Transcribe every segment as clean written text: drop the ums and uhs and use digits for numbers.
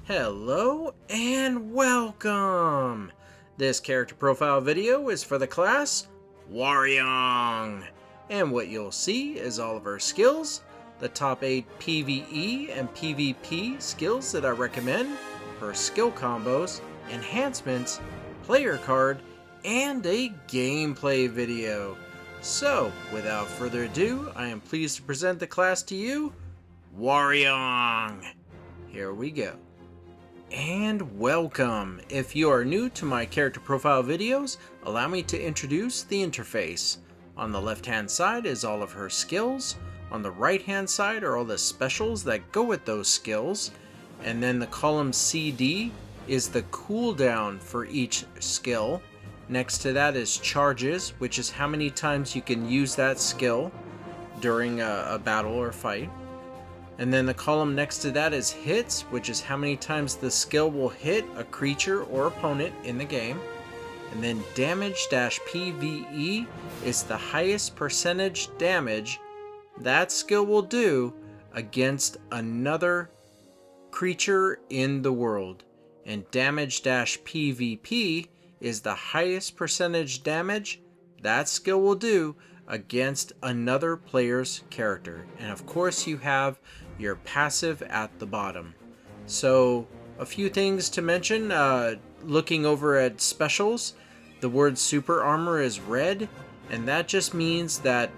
Hello and welcome! This character profile video is for the class Hwaryeong. And what you'll see is all of her skills, the top 8 PVE and PVP skills that I recommend, her skill combos, enhancements, player card, and a gameplay video. So, without further ado, I am pleased to present the class to you, Hwaryeong. Here we go. And welcome! If you are new to my character profile videos, allow me to introduce the interface. On the left hand side is all of her skills, on the right hand side are all the specials that go with those skills, and then the column CD is the cooldown for each skill. Next to that is charges, which is how many times you can use that skill during a battle or fight. And then the column next to that is hits, which is how many times the skill will hit a creature or opponent in the game. And then damage-PVE is the highest percentage damage that skill will do against another creature in the world. And damage-PVP is the highest percentage damage that skill will do against another player's character. And of course you have your passive at the bottom. So a few things to mention, looking over at specials, the word super armor is red, and that just means that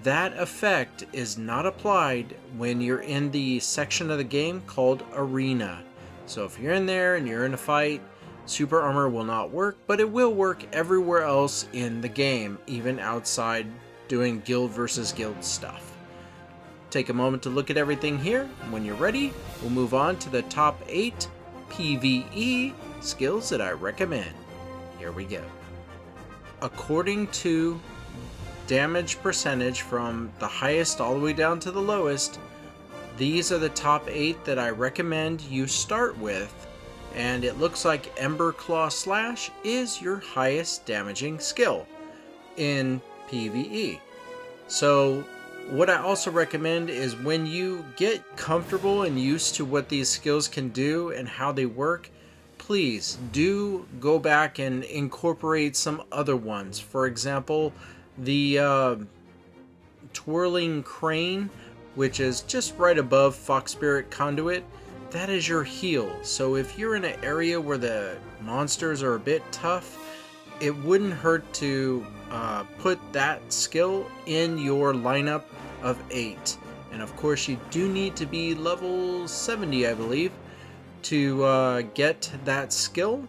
that effect is not applied when you're in the section of the game called arena. So if you're in there and you're in a fight, super armor will not work, but it will work everywhere else in the game, even outside doing guild versus guild stuff. Take a moment to look at everything here, and when you're ready, we'll move on to the top 8 PvE skills that I recommend. Here we go. According to damage percentage from the highest all the way down to the lowest, these are the top 8 that I recommend you start with, and it looks like Ember Claw Slash is your highest damaging skill in PvE. So what I also recommend is when you get comfortable and used to what these skills can do and how they work, please do go back and incorporate some other ones. For example, the Twirling Crane, which is just right above Fox Spirit Conduit, that is your heal. So if you're in an area where the monsters are a bit tough, it wouldn't hurt to put that skill in your lineup of 8. And of course you do need to be level 70, I believe, to get that skill.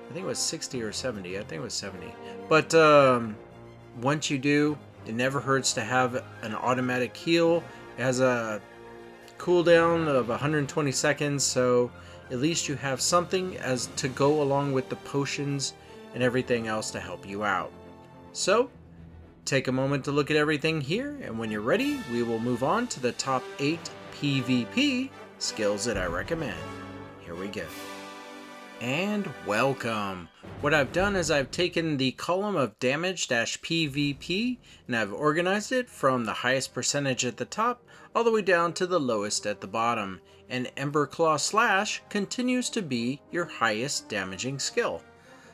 I think it was 60 or 70. I think it was 70. But once you do, it never hurts to have an automatic heal. It has a cooldown of 120 seconds, so at least you have something as to go along with the potions and everything else to help you out. So take a moment to look at everything here, and when you're ready, we will move on to the top 8 PvP skills that I recommend. Here we go. And welcome! What I've done is I've taken the column of damage-PVP and I've organized it from the highest percentage at the top all the way down to the lowest at the bottom, and Ember Claw Slash continues to be your highest damaging skill.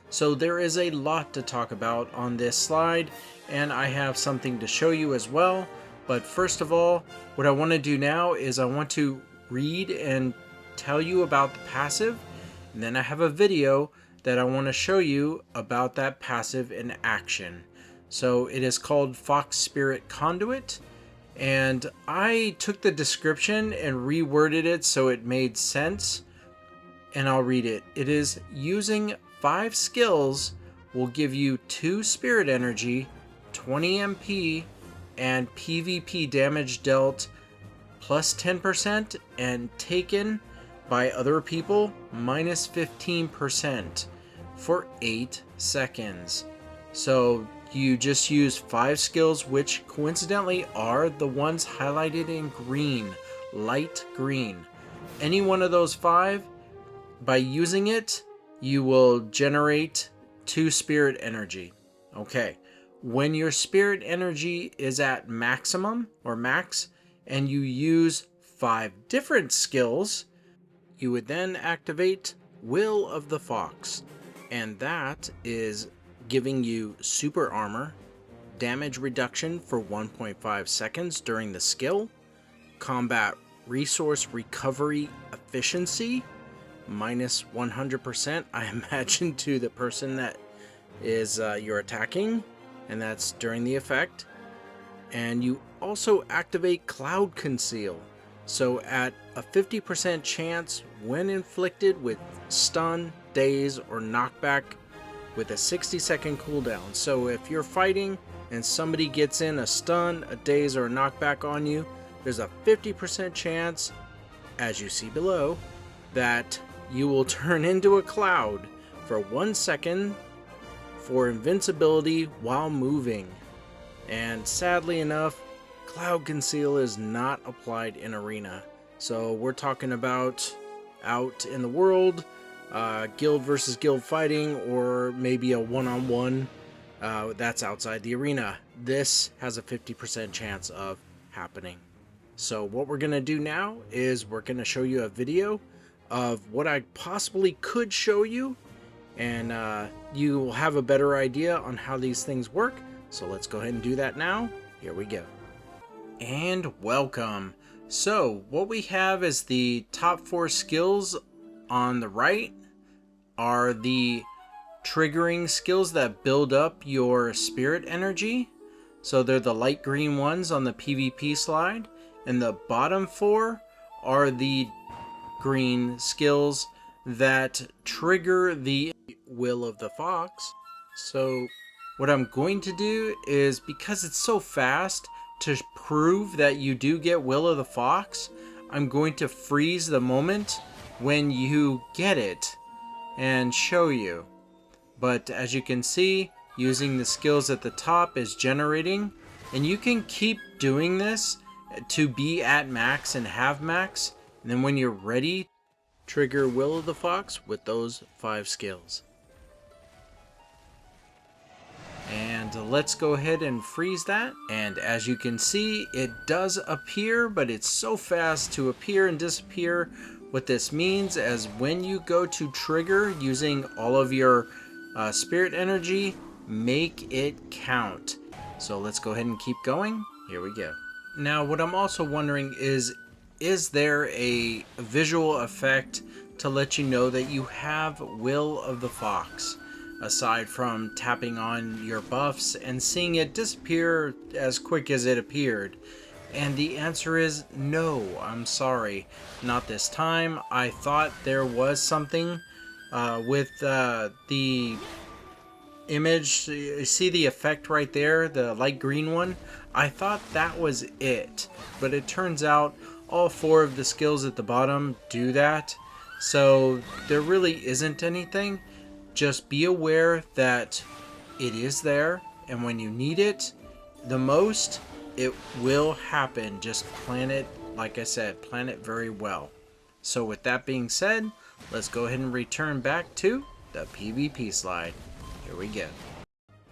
So there is a lot to talk about on this slide, and I have something to show you as well. But first of all, what I want to do now is I want to read and tell you about the passive, and then I have a video that I want to show you about that passive in action. So it is called Fox Spirit Conduit, and I took the description and reworded it so it made sense, and I'll read it. It is using 5 skills will give you 2 spirit energy, 20 MP, and PvP damage dealt plus 10%, and taken by other people minus 15% for 8 seconds. So you just use 5 skills, which coincidentally are the ones highlighted in green, light green. Any one of those 5, by using it, you will generate 2 spirit energy. Okay, when your spirit energy is at maximum or max, and you use 5 different skills, You would then activate Will of the Fox, and that is giving you super armor, damage reduction for 1.5 seconds during the skill, combat resource recovery efficiency minus 100%, I imagine, to the person that is you're attacking, and that's during the effect. And you also activate Cloud Conceal, so at a 50% chance when inflicted with stun, daze, or knockback with a 60-second cooldown. So if you're fighting and somebody gets in a stun, a daze, or a knockback on you, there's a 50% chance, as you see below, that you will turn into a cloud for 1 second for invincibility while moving. And sadly enough, Cloud Conceal is not applied in Arena. So we're talking about out in the world, guild versus guild fighting, or maybe a one-on-one that's outside the arena. This has a 50% chance of happening. So what we're going to do now is we're going to show you a video of what I possibly could show you, and you will have a better idea on how these things work. So let's go ahead and do that now. Here we go. And welcome. So what we have is the top 4 skills on the right are the triggering skills that build up your spirit energy. So they're the light green ones on the PvP slide. And the bottom 4 are the green skills that trigger the Will of the Fox. So what I'm going to do is, because it's so fast, to prove that you do get Will of the Fox, I'm going to freeze the moment when you get it and show you. But as you can see, using the skills at the top is generating, and you can keep doing this to be at max and have max, and then when you're ready, trigger Will of the Fox with those 5 skills. And let's go ahead and freeze that. And as you can see, it does appear, but it's so fast to appear and disappear. What this means is when you go to trigger using all of your spirit energy, make it count. So let's go ahead and keep going. Here we go. Now what I'm also wondering is there a visual effect to let you know that you have Will of the Fox, aside from tapping on your buffs and seeing it disappear as quick as it appeared? And the answer is no, I'm sorry, not this time. I thought there was something with the image. You see the effect right there, the light green one? I thought that was it, but it turns out all 4 of the skills at the bottom do that. So there really isn't anything. Just be aware that it is there, and when you need it the most, it will happen. Just plan it, like I said, plan it very well. So with that being said, let's go ahead and return back to the PvP slide. Here we go.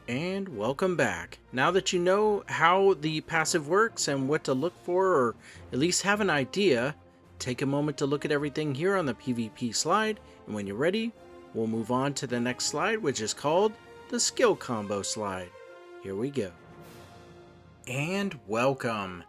And welcome back. Now that you know how the passive works and what to look for, or at least have an idea, take a moment to look at everything here on the PvP slide, and when you're ready, we'll move on to the next slide, which is called the skill combo slide. Here we go. And welcome.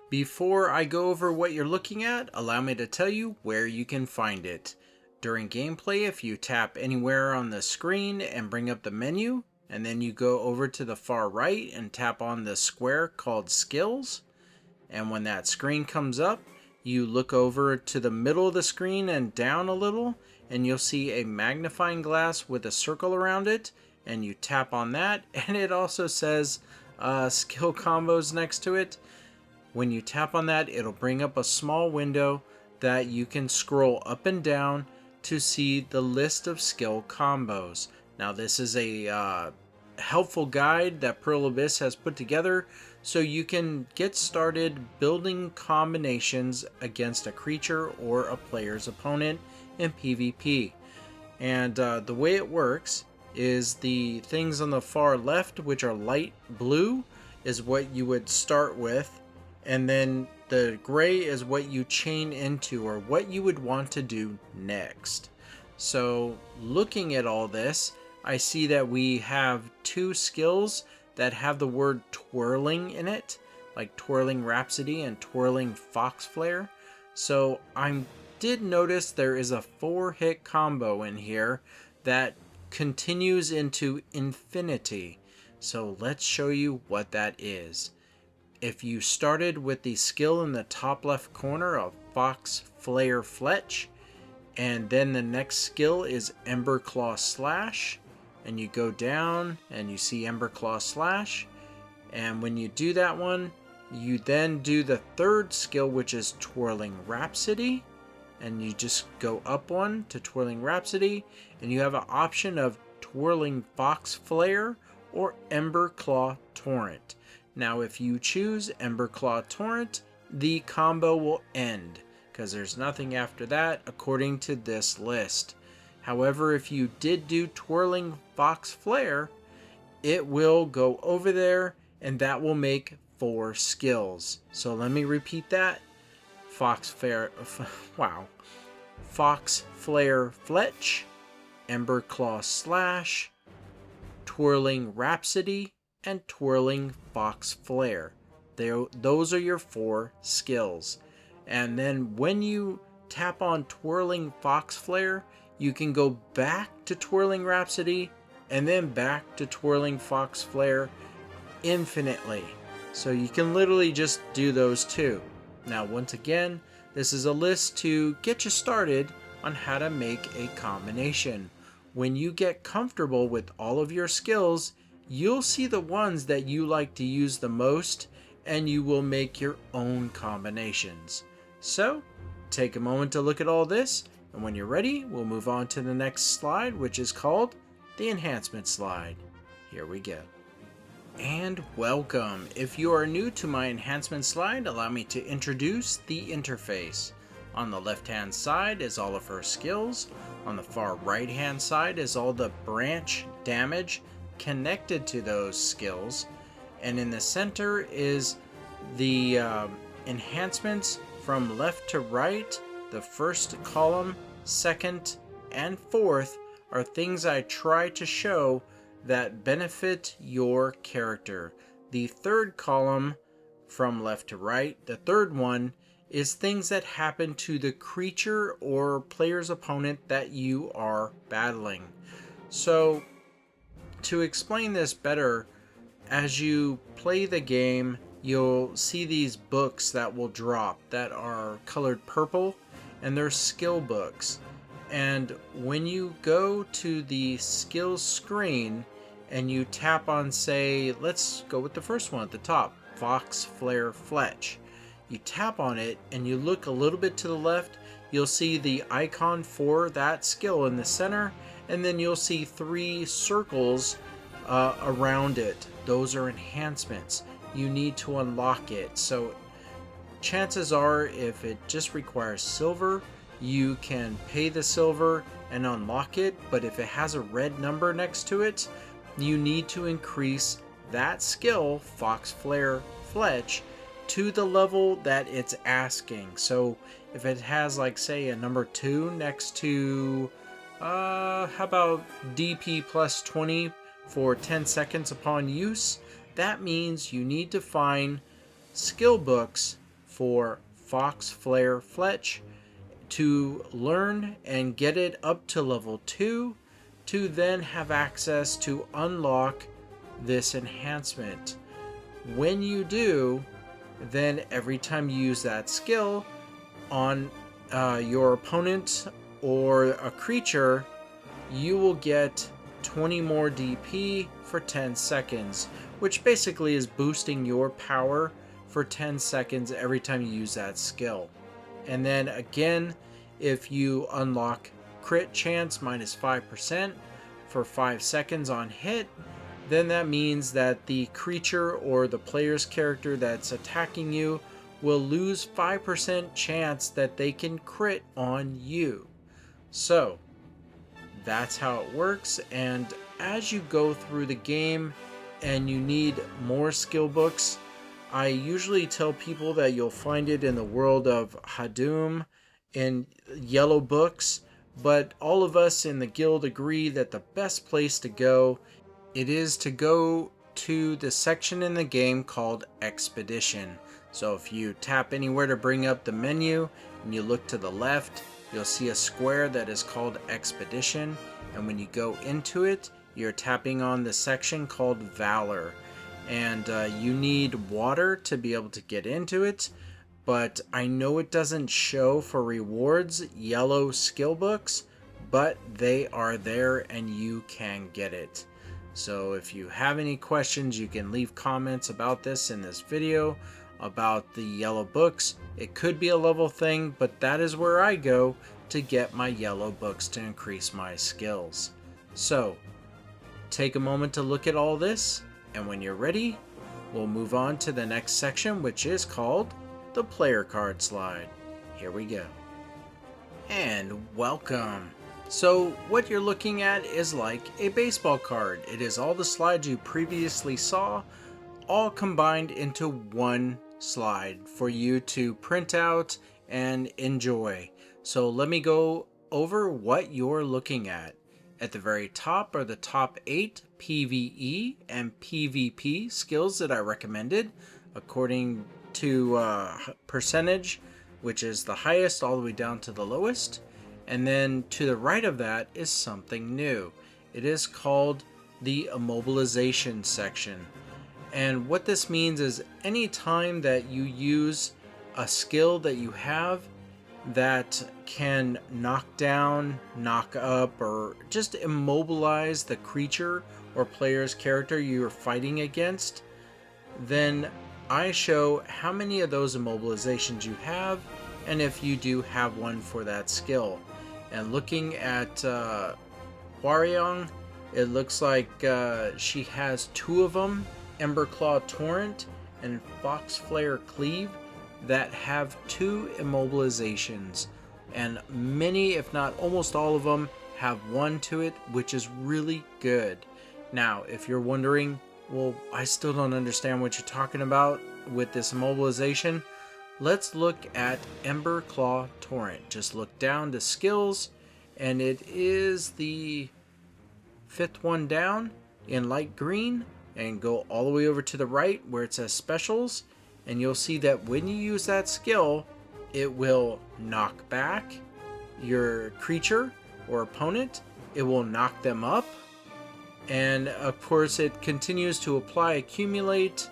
Before I go over what you're looking at, allow me to tell you where you can find it. During gameplay, if you tap anywhere on the screen and bring up the menu, and then you go over to the far right and tap on the square called Skills, and when that screen comes up, you look over to the middle of the screen and down a little, and you'll see a magnifying glass with a circle around it, and you tap on that, and it also says skill combos next to it. When you tap on that, it'll bring up a small window that you can scroll up and down to see the list of skill combos. Now this is a helpful guide that Pearl Abyss has put together so you can get started building combinations against a creature or a player's opponent in PvP. And the way it works is the things on the far left, which are light blue, is what you would start with, And then the gray is what you chain into, or what you would want to do next. So looking at all this, I see that we have 2 skills that have the word twirling in it, like Twirling Rhapsody and Twirling Fox Flare. So I did notice there is a 4-hit combo in here that continues into infinity. So let's show you what that is. If you started with the skill in the top left corner of Fox Flare Fletch, and then the next skill is Ember Claw Slash, and you go down and you see Ember Claw Slash, and when you do that one, you then do the 3rd skill, which is Twirling Rhapsody, and you just go up one to Twirling Rhapsody, and you have an option of Twirling Fox Flare or Ember Claw Torrent. Now if you choose Ember Claw Torrent, the combo will end, because there's nothing after that according to this list. However, if you did do Twirling Fox Flare, it will go over there, and that will make 4 skills. So let me repeat that. Fox Flare Fletch, Ember Claw Slash, Twirling Rhapsody, and Twirling Fox Flare. Those are your 4 skills. And then when you tap on Twirling Fox Flare, you can go back to Twirling Rhapsody and then back to Twirling Fox Flare infinitely. So you can literally just do those 2. Now once again, this is a list to get you started on how to make a combination. When you get comfortable with all of your skills, you'll see the ones that you like to use the most, and you will make your own combinations. So take a moment to look at all this, and when you're ready, we'll move on to the next slide, which is called the enhancement slide. Here we go. And welcome. If you are new to my enhancement slide, allow me to introduce the interface. On the left hand side is all of her skills. On the far right hand side is all the branch damage connected to those skills. And in the center is the enhancements from left to right. The first column, second, and fourth are things I try to show that benefit your character. The third column, from left to right, the third one, is things that happen to the creature or player's opponent that you are battling. So, to explain this better, as you play the game, you'll see these books that will drop that are colored purple, and they're skill books. And when you go to the skills screen and you tap on, say, let's go with the first one at the top, Fox Flare Fletch. You tap on it and you look a little bit to the left, you'll see the icon for that skill in the center, and then you'll see 3 circles around it. Those are enhancements. You need to unlock it. So chances are, if it just requires silver, you can pay the silver and unlock it, but if it has a red number next to it, you need to increase that skill, Fox Flare Fletch, to the level that it's asking. So if it has, like, say, a number 2 next to, how about DP plus 20 for 10 seconds upon use, that means you need to find skill books for Fox Flare Fletch to learn and get it up to level 2 to then have access to unlock this enhancement. When you do, then every time you use that skill on your opponent or a creature, you will get 20 more DP for 10 seconds, which basically is boosting your power for 10 seconds every time you use that skill. And then again, if you unlock crit chance minus 5% for 5 seconds on hit, then that means that the creature or the player's character that's attacking you will lose 5% chance that they can crit on you. So that's how it works. And as you go through the game and you need more skill books, I usually tell people that you'll find it in the world of Hadum in yellow books, but all of us in the guild agree that the best place to go, it is to go to the section in the game called Expedition. So if you tap anywhere to bring up the menu and you look to the left, you'll see a square that is called Expedition, and when you go into it, you're tapping on the section called Valor. And you need water to be able to get into it, but I know it doesn't show for rewards yellow skill books, but they are there and you can get it. So if you have any questions, you can leave comments about this in this video about the yellow books. It could be a level thing, but that is where I go to get my yellow books to increase my skills. So take a moment to look at all this, and when you're ready, we'll move on to the next section, which is called the player card slide. Here we go. And welcome. So what you're looking at is like a baseball card. It is all the slides you previously saw, all combined into one slide for you to print out and enjoy. So let me go over what you're looking at. At the very top are the top 8 PVE and PVP skills that I recommended according to percentage, which is the highest all the way down to the lowest. And then to the right of that is something new. It is called the immobilization section. And what this means is any time that you use a skill that you have that can knock down, knock up, or just immobilize the creature or player's character you're fighting against, then I show how many of those immobilizations you have and if you do have one for that skill. And looking at Hwaryeong, it looks like she has 2 of them, Emberclaw Torrent and Foxflare Cleave, that have 2 immobilizations, and many, if not almost all of them, have 1 to it, which is really good. Now, if you're wondering, well, I still don't understand what you're talking about with this immobilization, let's look at Emberclaw Torrent. Just look down to skills, and it is the 5th one down in light green, and go all the way over to the right where it says specials, and you'll see that when you use that skill, it will knock back your creature or opponent, it will knock them up, and of course it continues to apply accumulate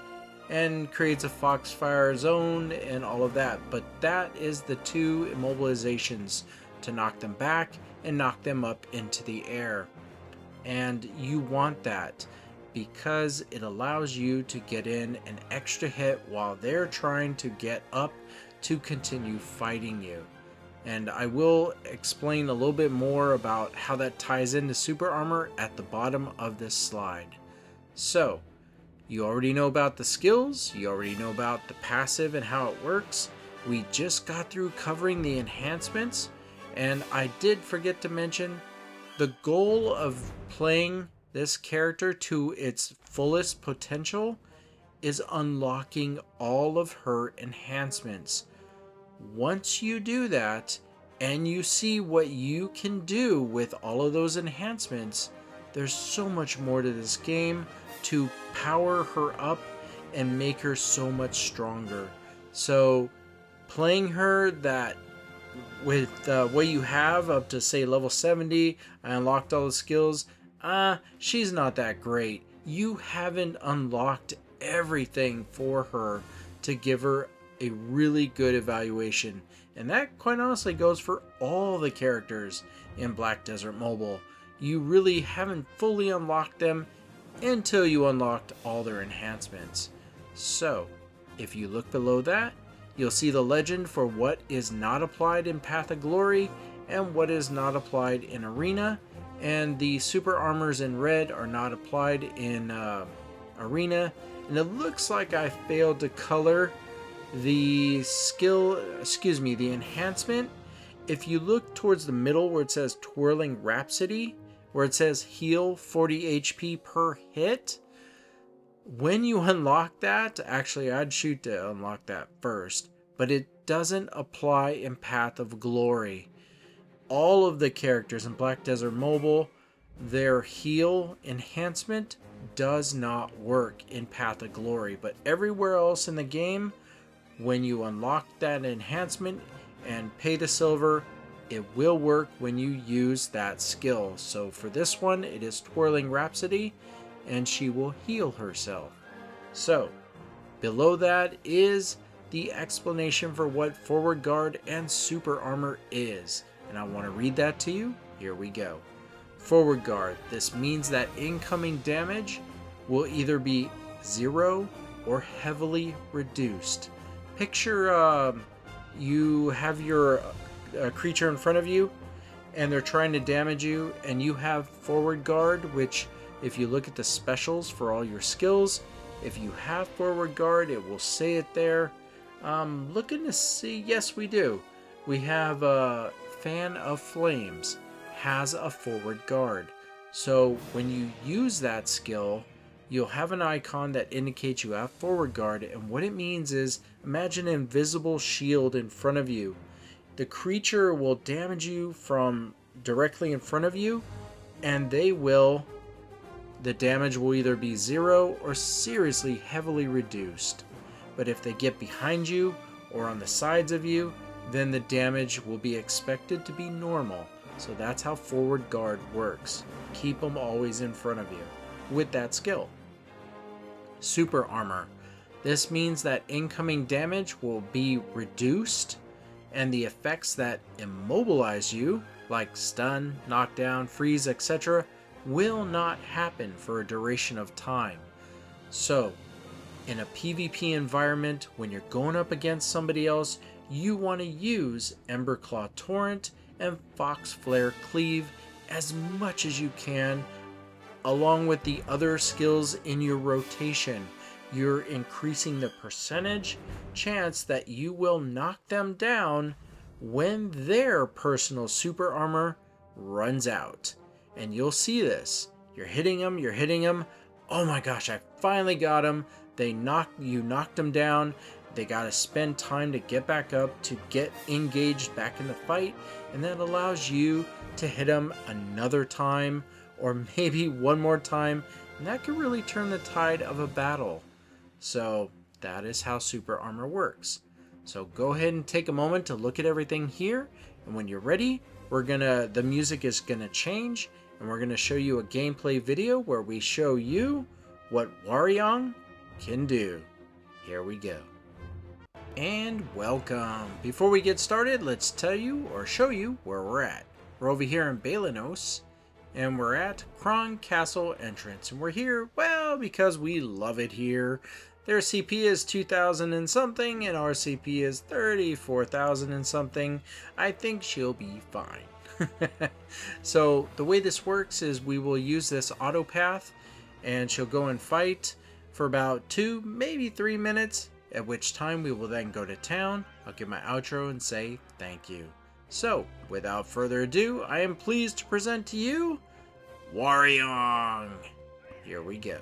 and creates a foxfire zone and all of that. But that is the 2 immobilizations to knock them back and knock them up into the air. And you want that because it allows you to get in an extra hit while they're trying to get up to continue fighting you. And I will explain a little bit more about how that ties into super armor at the bottom of this slide. So you already know about the skills, you already know about the passive and how it works. We just got through covering the enhancements, and I did forget to mention the goal of playing this character to its fullest potential is unlocking all of her enhancements. Once you do that and you see what you can do with all of those enhancements, there's so much more to this game to power her up and make her so much stronger. So playing her that with what you have up to say level 70, I unlocked all the skills, she's not that great. You haven't unlocked everything for her to give her a really good evaluation. And that quite honestly goes for all the characters in Black Desert Mobile. You really haven't fully unlocked them until you unlocked all their enhancements. So if you look below that, you'll see the legend for what is not applied in Path of Glory and what is not applied in Arena. And the super armors in red are not applied in Arena. And it looks like I failed to color the the enhancement. If you look towards the middle where it says Twirling Rhapsody, where it says heal 40 HP per hit, When you unlock that, actually I'd shoot to unlock that first, but it doesn't apply in Path of Glory. All of the characters in Black Desert Mobile, their heal enhancement does not work in Path of Glory, but everywhere else in the game, when you unlock that enhancement and pay the silver, it will work when you use that skill. So for this one, it is Twirling Rhapsody, and she will heal herself. So below that is the explanation for what Forward Guard and Super Armor is, and I want to read that to you. Here we go. Forward Guard. This means that incoming damage will either be 0 or heavily reduced. Picture you have your creature in front of you and they're trying to damage you, and you have Forward Guard, which if you look at the specials for all your skills, if you have Forward Guard, it will say it there. Looking to see, yes we do. We have Fan of Flames has a Forward Guard. So when you use that skill, you'll have an icon that indicates you have Forward Guard, and what it means is, imagine an invisible shield in front of you. The creature will damage you from directly in front of you, and the damage will either be 0 or seriously heavily reduced. But if they get behind you or on the sides of you, then the damage will be expected to be normal. So that's how Forward Guard works. Keep them always in front of you with that skill. Super Armor. This means that incoming damage will be reduced, and the effects that immobilize you, like stun, knockdown, freeze, etc., will not happen for a duration of time. So, in a PvP environment, when you're going up against somebody else, you want to use Emberclaw Torrent and Fox Flare Cleave as much as you can, along with the other skills in your rotation. You're increasing the percentage chance that you will knock them down when their personal super armor runs out. And you'll see this. You're hitting them. Oh my gosh, I finally got them. You knocked them down. They got to spend time to get back up, to get engaged back in the fight, and that allows you to hit them another time, or maybe one more time, and that can really turn the tide of a battle. So that is how Super Armor works. So go ahead and take a moment to look at everything here, and when you're ready, the music is gonna change, and we're gonna show you a gameplay video where we show you what Hwaryeong can do. Here we go. And welcome. Before we get started, let's tell you or show you where we're at. We're over here in Balenos, and we're at Kron Castle entrance, and we're here, well, because we love it here. Their CP is 2,000 and something, and our CP is 34,000 and something. I think she'll be fine. So the way this works is we will use this auto path, and she'll go and fight for about 2, maybe 3 minutes, at which time we will then go to town. I'll give my outro and say thank you. So, without further ado, I am pleased to present to you Hwaryeong. Here we go.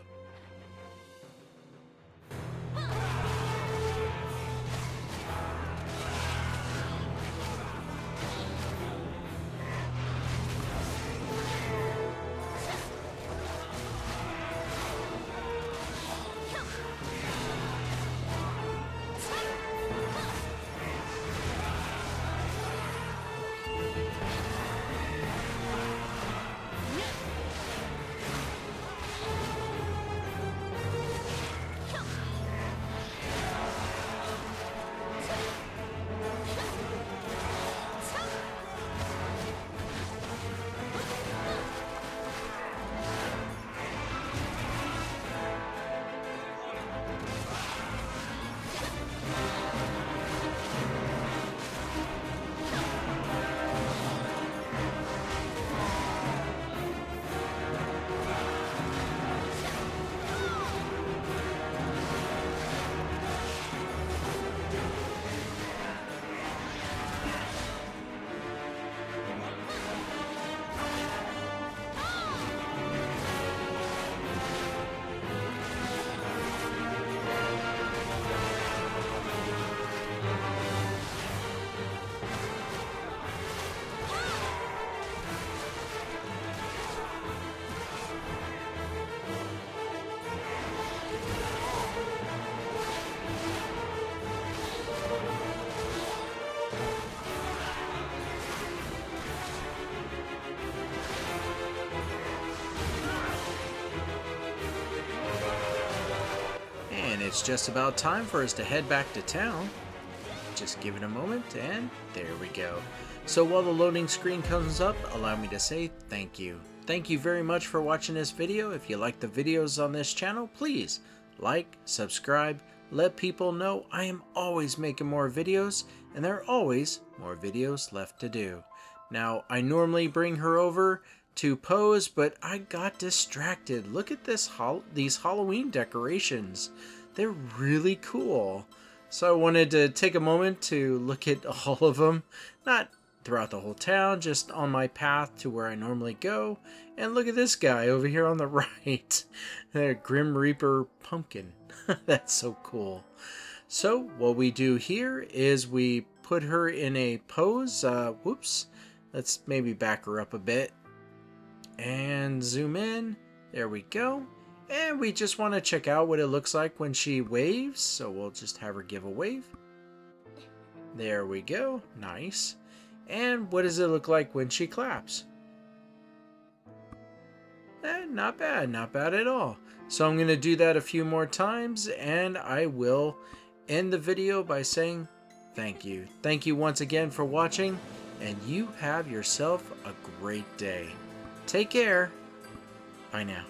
it's just about time for us to head back to town. Just give it a moment, and there we go. So while the loading screen comes up, allow me to say thank you. Thank you very much for watching this video. If you like the videos on this channel, please like, subscribe, let people know I am always making more videos, and there are always more videos left to do. Now, I normally bring her over to pose, but I got distracted. Look at these Halloween decorations. They're really cool. So I wanted to take a moment to look at all of them. Not throughout the whole town, just on my path to where I normally go. And look at this guy over here on the right. The Grim Reaper pumpkin. That's so cool. So what we do here is we put her in a pose. Whoops. Let's maybe back her up a bit. And zoom in. There we go. And we just want to check out what it looks like when she waves. So we'll just have her give a wave. There we go. Nice. And what does it look like when she claps? Not bad. Not bad at all. So I'm going to do that a few more times. And I will end the video by saying thank you. Thank you once again for watching. And you have yourself a great day. Take care. Bye now.